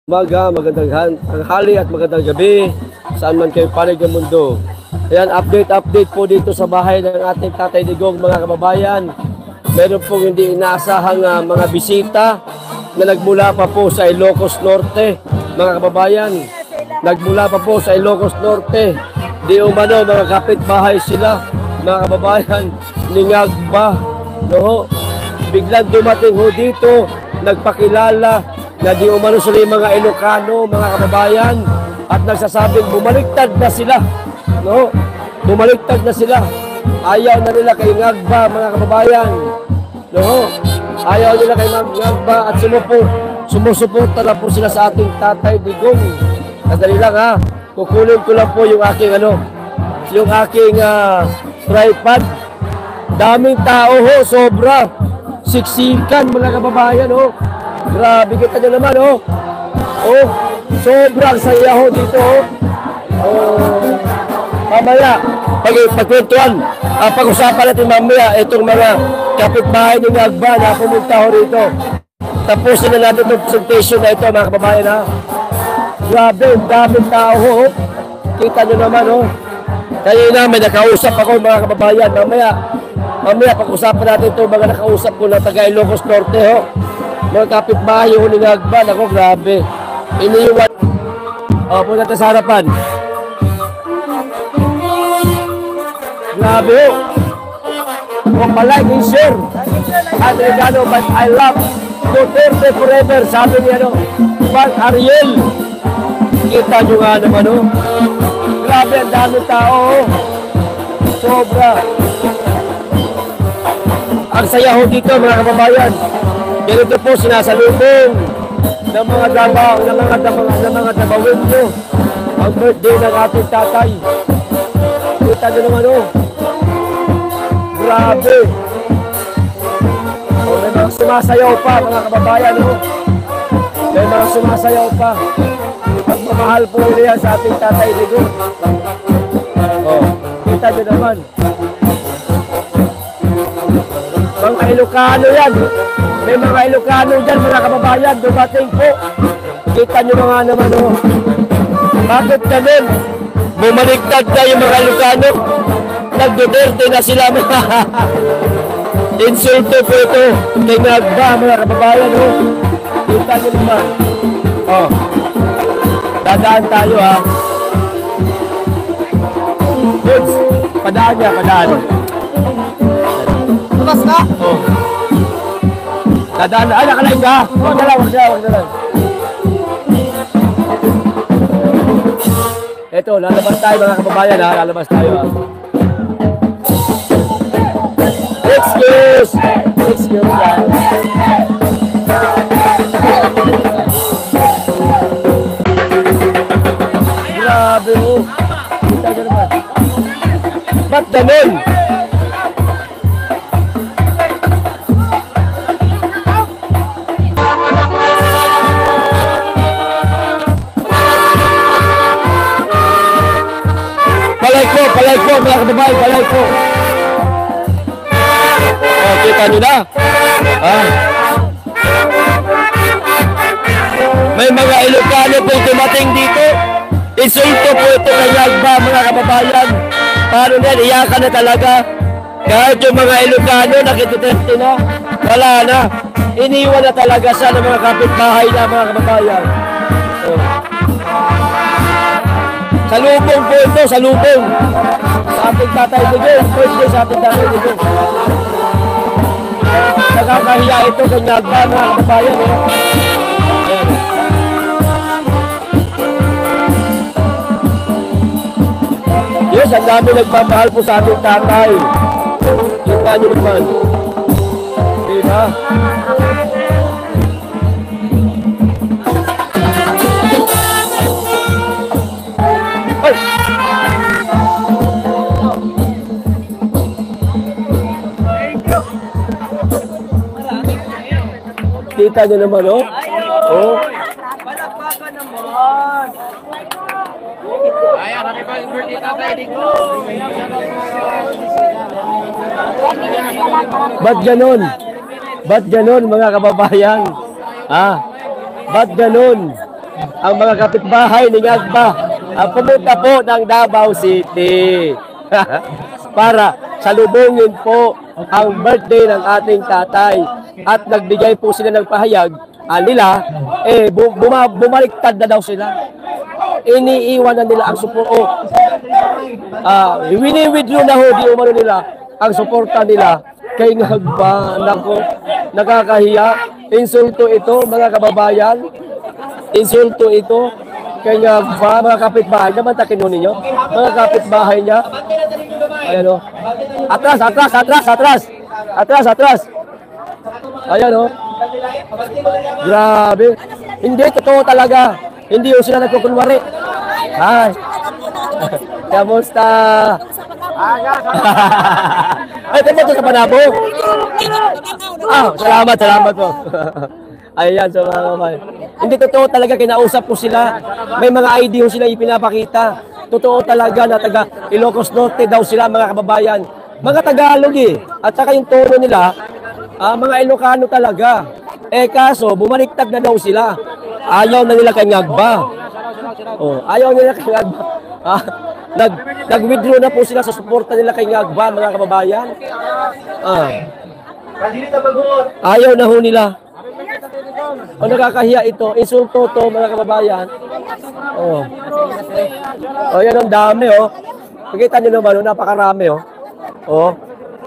Magandang tanghali at magandang gabi saan man kayo panig ng mundo. Ayan, update po dito sa bahay ng ating Tatay Digong, mga kababayan. Meron pong hindi inaasahang mga bisita na nagmula pa po sa Ilocos Norte, mga kababayan. Nagmula pa po sa Ilocos Norte. Di umano, mga kapitbahay sila, mga kababayan. Ningagba, no? Biglang dumating ho dito, nagpakilala na di umano sila yung mga Ilocano, mga kababayan, at nagsasabing bumaliktad na sila, no? Bumaliktad na sila. Ayaw na nila kay Ngagba, mga kababayan, no? Ayaw nila kay Ngagba at sumusuporta na po sila sa ating Tatay Digong. Kadali lang ha, kukunin ko lang po yung aking yung aking tripod. Daming tao ho, sobra. Siksikan, mga kababayan ho. Grabe, kita nyo naman, oh. Oh, sobrang saya ho dito, oh. Oh, mamaya, pagkwentuhan, pag-usapan natin mamaya itong mga kapitbahay ni Ngagba na pumunta ho rito. Tapusin na natin itong presentation na ito, mga kababayan, ha. Grabe, daming tao, oh. Kita nyo naman, oh. Kanina may nakausap ako, mga kababayan. Mamaya pag-usapan natin ito, mga nakausap ko na taga Ilocos Norte, oh. Mga kapitbahay yung Ngagba, ako grabe. Iniiwan. O, punta tayo sa harapan. Grabe ho. Kung malike and share. Adriano, but I love Duterte forever. Sabi niya, no, Juan Ariel. Kita nyo nga naman, no. Grabe, ang dami tao, ho. Sobra. Ang saya ho dito, mga kababayan. Ganito po sinasalubong ng mga dabawin nyo ang birthday ng ating tatay. Kita nyo naman, oh. Grabe. Oh, may mga sumasayaw pa, mga kababayan, oh. May mga sumasayaw pa. Pagmamahal po nila sa ating Tatay Digong. Oh, kita nyo naman. Mga Ilocano yan. May mga Ilocano dyan, mga kababayan, dumating po. Kita nyo mga naman, oh. Bakit ganun? Bumaliktad na yung mga Ilocano. Nag-Duterte na sila, mga insulto po ito. Kay Ngagba, mga kababayan, oh. Kita nyo naman. Oh. Dadaan tayo, ha. Goods. Padaan niya, padaan. Tumas ka? Oh. Dadaan na. Ay, nakalain ka. Huwag na lang, huwag na lang. Ito, lalabas tayo, mga kababayan, ha. Lalabas tayo, ha. Excuse, guys. Grabe mo. Kita ka naman. Ba't ganun? Palay ko, mga kababayan, palay ko. Oh, kita nyo na. Ah. May mga Ilocano po dumating dito. Insulto po ito ng Ngagba, mga kababayan. Paano na, iyakan na talaga. Kahit yung mga Ilocano, nakitutente na. Wala na. Iniwan na talaga siya ng mga kapitbahay na, mga kababayan. Oh. Salubong po ito, salubong. Sa ating Tatay Digong, birthday sa ating Tatay Digong. Nakakahiya ito kay Ngagba, mga kababayan. Ayan. Yes, ang dami nagpapahal po sa ating tatay. Kita nyo naman. Diba? Ay! Kita nyo naman, oh. Oh. Palakpakan naman. Ay, happy birthday, Tatay Digong. Ba't ganun? Ba't ganun, mga kababayan? Ah, ba't ganun? ang mga kapitbahay ni Ngagba pumunta po ng Davao City para salubungin po ang birthday ng ating tatay. At nagbigay po sila ng pahayag nila, bumaliktad na daw sila. Iniiwan na nila ang suporta. Wini-withdraw na ho, di umano nila ang suporta nila kay Ngagba. Nako, nakakahiya. Insulto ito, mga kababayan. Insulto ito kay Ngagba, mga kapitbahay. Naman takin ninyo, mga kapitbahay niya. Ayan o. Atras, atras, atras, atras. Atras, atras. Ayan o. Grabe. Hindi, totoo talaga. Hindi o sila nagkukunwari. Hi. Kamusta? Ay, kaya ito sa Panabo. Salamat, salamat po. Ayan, so mga kamay. Hindi totoo talaga, kinausap ko sila. May mga ID ho sila ipinapakita. Totoo talaga na taga Ilocos Norte daw sila, mga kababayan. Mga Tagalog eh. At saka yung tono nila, mga Ilocano talaga. Kaso, bumaliktad na daw sila. Ayaw na nila kay Ngagba. Ayaw nila kay Ngagba. Nag-withdraw na po sila sa suporta nila kay Ngagba, mga kababayan. Ayaw na ho nila. Nakakahiya ito. Insulto to, mga kababayan. Yan ang dami, Nakita nyo naman, napakarami,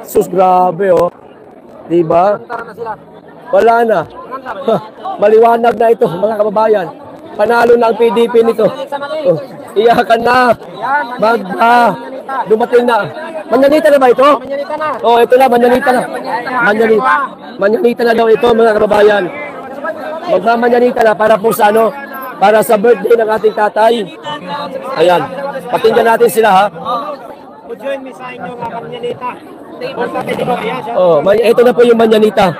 Sus, grabe, Diba? Wala na. Maliwanag na ito, mga kababayan. Panalo na ang PDP nito. Iyakan na. Magda. Dumating na. Manyanita na ba ito? Manyanita na. Ito na, manyanita na. Manyanita na daw ito, mga kababayan. Magmamanyanita na para po sa para sa birthday ng ating tatay. Ayan. Pakinggan natin sila, ha? Join me sa inyo mga manyanita. Ito na po yung manyanita.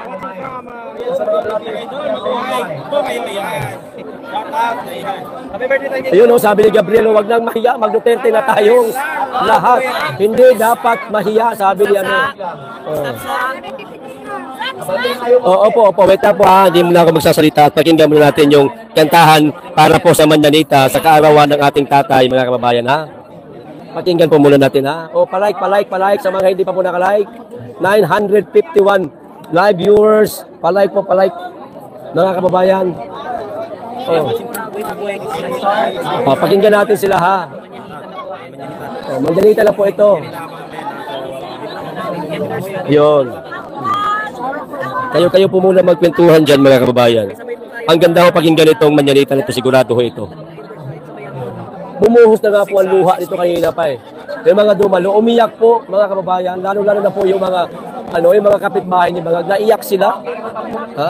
Ayun, sabi ni Gabriel, wag nang mahiya, mag-Duterte na tayong lahat. Hindi dapat mahiya, sabi ni Opo, wait na po ha, hindi muna ako magsasalita at pakinggan muna natin yung kantahan para po sa manyanita sa kaarawan ng ating tatay, mga kababayan, ha? Pakinggan po muna natin, ha? Palike sa mga hindi pa po nakalike. 951 live viewers. Palike, mga kababayan. Pakinggan natin sila, ha? Manyanita na po ito. Yun. Kayo po muna magkwentuhan dyan, mga kababayan. Ang ganda ho pakinggan itong manyanita nito, sigurado ho ito. Bumuhos na nga po ang luha nito kanina pa Yung mga dumalo, umiyak po, mga kababayan, lalo-lalo na po yung mga yung mga kapitbahay ni mga naiyak sila.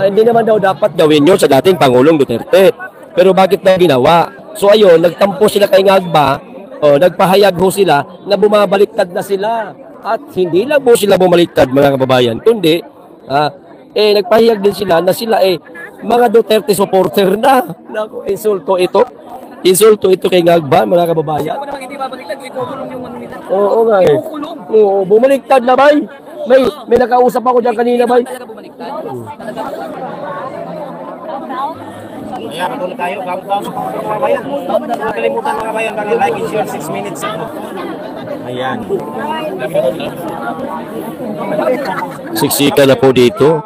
Hindi naman daw dapat gawin yun sa dating Pangulong Duterte. Pero bakit na ginawa? So ayun, nagtampo sila kay Ngagba, nagpahayag ho sila na bumabaliktad na sila. At hindi lang po sila bumaliktad, mga kababayan, kundi nagpahayag din sila na sila mga Duterte supporter na. Naku, insulto ito kay Ngagba, mga kababayan. Oo nga bumaliktad na bay. May nakausap ako dyan kanina bay. Ayan, matulog tayo. Gamo mga bayan. Nakalimutan mga bayan, like and share 6 minutes. Ayan. Siksika na po dito.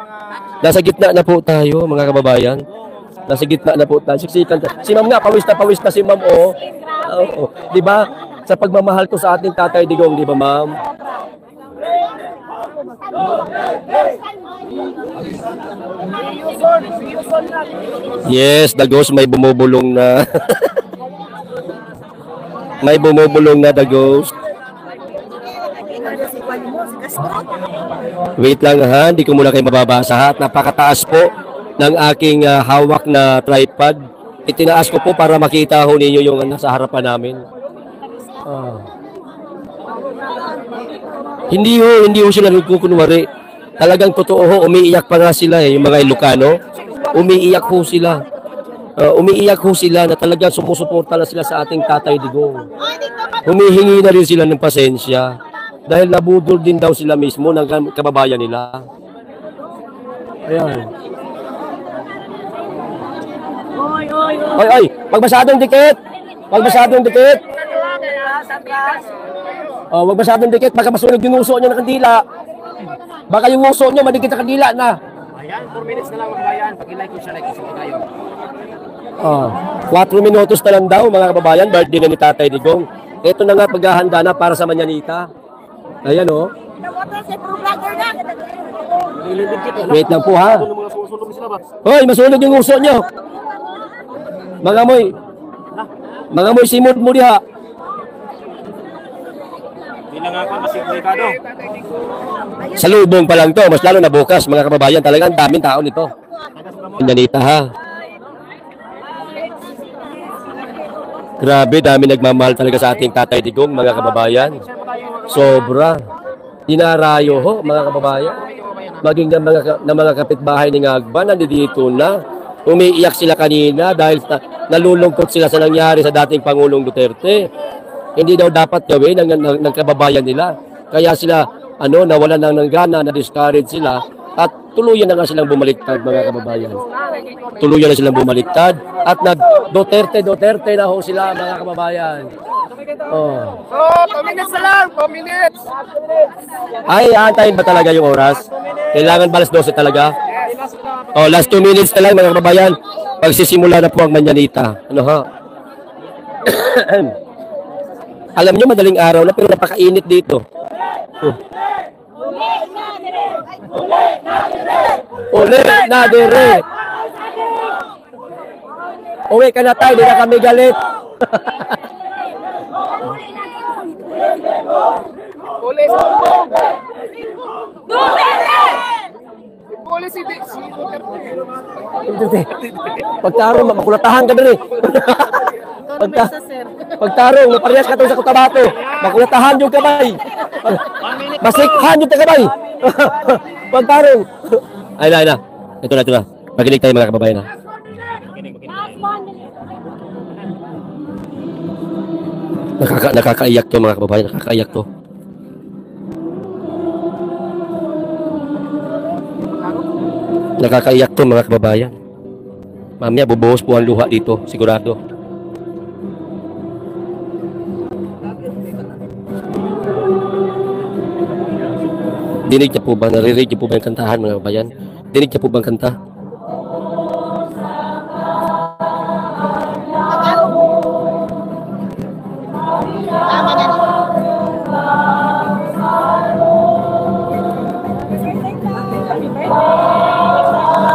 Nasa gitna na po tayo, mga kababayan. Nasa gitna na po tayo. Siksikan. Si ma'am nga, pawis na si ma'am, Di ba? Sa pagmamahal ko sa ating tatay Digong, di ba ma'am? Yes, Dagos, may bumubulong na. May bumubulong na, Dagos. Wait lang ha, hindi ko muna kayo mababasa ha. Napakataas po ng aking hawak na tripod. Itinaas ko po para makita ho ninyo yung nasa harapan namin. Hindi ho sila nagkukunwari. Talagang totoo ho, umiiyak pa nga sila yung mga Ilocano. Umiiyak ho sila. Umiiyak ho sila na talagang sumusuporta na sila sa ating Tatay Digong. Humihingi na rin sila ng pasensya dahil nabudol din daw sila mismo ng kababayan nila. Ayan. Oy, oy, wag masyadong dikit. Wag masyadong dikit. Oh, wag masyadong dikit. Baka masunog yung uso nyo ng kandila. Baka yung uso nyo madikit sa kandila na. Ayan, 4 minutes na lang mga kabayan. Pag-like ko siya, like ko tayo. Oh, 4 minutos na lang daw mga kababayan. Birthday na ni Tatay Digong. Ito na nga paghahanda na para sa Manyanita. Ayan oh. Wait lang po ha. Hoy, masunog yung uso nyo. Mga moy simod mo diha. Hindi lang ako kasi delikado. Sa lubong pa lang to, mas lalo na bukas mga kababayan. Talagang daming tao nito. Manyanita ha. Grabe, dami nagmamahal talaga sa ating Tatay Digong mga kababayan. Sobra. Dinarayo ho mga kababayan. Maging ng mga kapitbahay ni Ngagba nandito na. Umiiyak sila kanina dahil nalulungkot sila sa nangyari sa dating Pangulong Duterte. Hindi daw dapat gawin ng kababayan nila. Kaya sila nawalan ng gana, na-discourage sila at tuluyan na nga silang bumaliktad mga kababayan. Tuluyan na silang bumaliktad at Duterte na ho sila mga kababayan. Oh. 2 minutes na lang, 2 minutes. Ay, aantayin ba talaga yung oras? Kailangan ba alas 12 talaga? Oh, last 2 minutes na lang mga kababayan. Pagsisimula na po ang Manyanita. Ano ha? Alam nyo, madaling araw na pero napakainit dito. Uli na dire. Uwi ka na tayo, di na kami galit. Pagtarong, makulatahan ka dali. Pagtarong, naparehas ka sa Cotabato. Makulatahan yung kamay. Masikhan yung kamay. Pagtarong. Ay na. Ito na. Makinig tayo mga kababayan ha. Nakakaiyak to mga kababayan. Nakakaiyak to. Nakakaiyak to mga kababayan. Mamaya bubuhos po ang luha dito. Sigurado. Dinig niya po ba? Naririnig niya po ba yung kantahan mga kababayan? Dinig niya po bang kanta?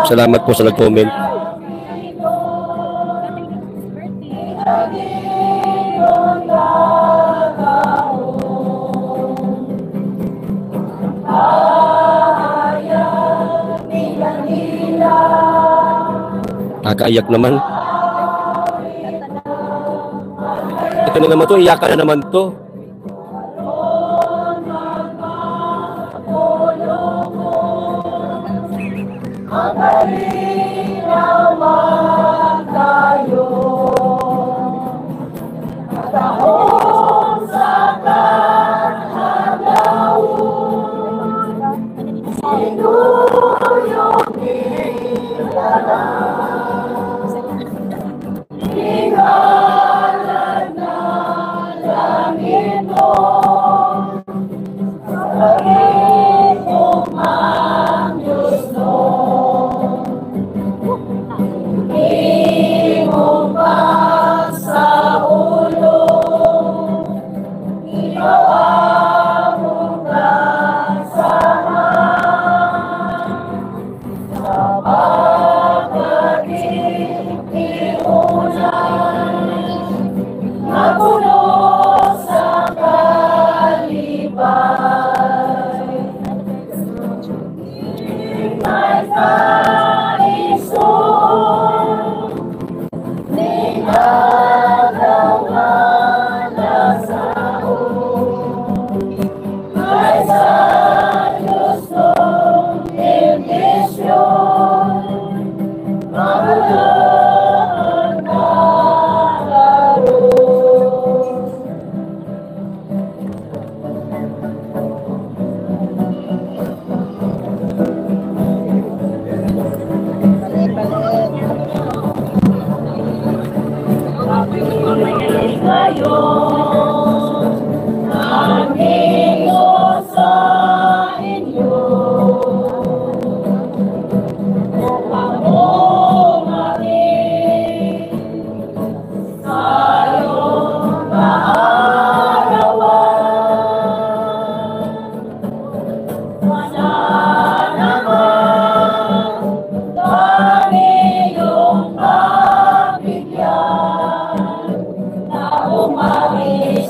Salamat po sa nag-comment. Nakakaiyak naman. Ito na naman to, iyakan na naman to.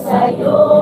Sa'yo